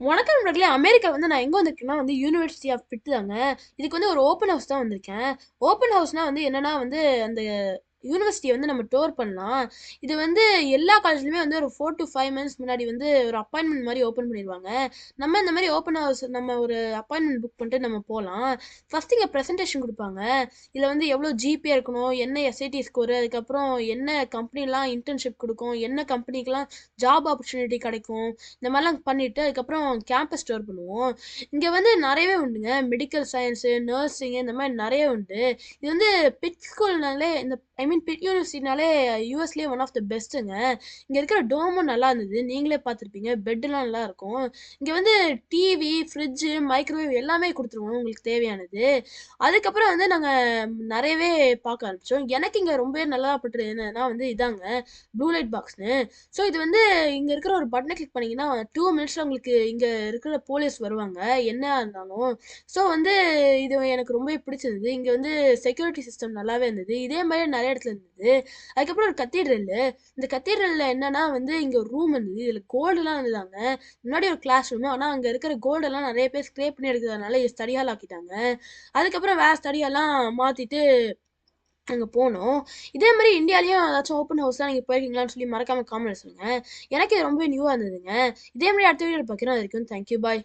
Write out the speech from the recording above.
வணக்கம் நண்பர்களே. அமெரிக்கா வந்து நான் எங்க வந்திருக்கேன்னா வந்து யூனிவர்சிட்டி ஆஃப் பிட் தாங்க. இதுக்கு வந்து ஒரு ஓப்பன் ஹவுஸ் தான் வந்திருக்கேன். ஓப்பன் ஹவுஸ்னா வந்து என்னன்னா வந்து அந்த யூனிவர்சிட்டிய வந்து நம்ம டூர் பண்ணலாம். இது வந்து எல்லா காலேஜ்லயுமே வந்து ஒரு 4 டூ 5 மந்த்ஸ் முன்னாடி வந்து ஒரு அப்பாயின்ட்மென்ட் மாரி ஓப்பன் பண்ணிருவாங்க. நம்ம இந்த மாரி ஓப்பன் ஹவுஸ் நம்ம ஒரு அப்பாயின்ட்மென்ட் புக் பண்ணிட்டு நம்ம போலாம். ஃபர்ஸ்ட் இங்க பிரசன்டேஷன் குடுப்பாங்க. இதுல வந்து எவ்வளோ ஜிபிஏ இருக்கணும், என்ன எஸ்ஏடி ஸ்கோர், அதுக்கப்புறம் என்ன கம்பெனிலாம் இன்டர்ன்ஷிப் குடுக்கும், என்ன கம்பெனிக்கெல்லாம் ஜாப் ஆப்பர்ச்சுனிட்டி கிடைக்கும், இந்த மாதிரிலாம் பண்ணிட்டு அதுக்கப்புறம் கேம்பஸ் டூர் பண்ணுவோம். இங்க வந்து நிறையவே உண்டுங்க. மெடிக்கல் சயின்ஸு, நர்சிங் இந்த மாதிரி நிறைய உண்டு. இது வந்து பிட் ஸ்கூல்னாலே இந்த பிட் யூனிவர்சிட்டினாலே யூஎஸ்லயே ஒன் ஆஃப் த பெஸ்ட்டுங்க. இங்க இருக்கிற டோமும் நல்லா இருந்தது. நீங்களே பார்த்துருப்பீங்க. பெட்லாம் நல்லா இருக்கும். இங்க வந்து டிவி, ஃப்ரிட்ஜு, மைக்ரோவேவ் எல்லாமே குடுத்துருவோம் உங்களுக்கு தேவையானது. அதுக்கப்புறம் வந்து நாங்க நிறையவே பார்க்க ஆரம்பிச்சோம். எனக்கு இங்க ரொம்பவே நல்லா பட்டது என்னன்னா வந்து இதாங்க, ப்ளூ லைட் பாக்ஸ்ன்னு. ஸோ இது வந்து இங்க இருக்கிற ஒரு பட்டனை கிளிக் பண்ணீங்கன்னா 2 மினிட்ஸ்ல உங்களுக்கு இங்க இருக்கிற போலீஸ் வருவாங்க. என்னயா இருந்தாலும். ஸோ வந்து இது எனக்கு ரொம்பவே பிடிச்சிருந்தது. இங்க வந்து செக்யூரிட்டி சிஸ்டம் நல்லாவே இருந்தது. இதே மாரி நெறைய இடத்துல இருந்தது. அதுக்கப்புறம் ஒரு கத்தீட்ரலு. இந்த கத்தீட்ரல்ல என்னன்னா வந்து இங்க ஒரு ரூம் இருந்தது. இதுல கோல்டுலாம் இருந்ததாங்க. முன்னாடி ஒரு கிளாஸ் ரூம். ஆனா அங்க இருக்கிற கோல்டெல்லாம் நெறைய பேர் ஸ்க்ரேப் பண்ணி எடுக்கிறதுனால ஸ்டடி ஹால் ஆக்கிட்டாங்க. அதுக்கப்புறம் வேற ஸ்டடி ஹால்லாம் மாத்திட்டு அங்க போனோம். இதே மாரி இந்தியாலயும் ஏதாச்சும் ஓப்பன் ஹவுஸ்லாம் நீங்க போயிருக்கீங்களான்னு சொல்லி மறக்காம காமெண்ட்ல சொல்லுங்க. எனக்கு இது ரொம்பவே நியூவா இருந்ததுங்க. இதே மாரி அடுத்த வீடியோல பார்க்குறேன். அது வரைக்கும் தேங்க் யூ. பாய்.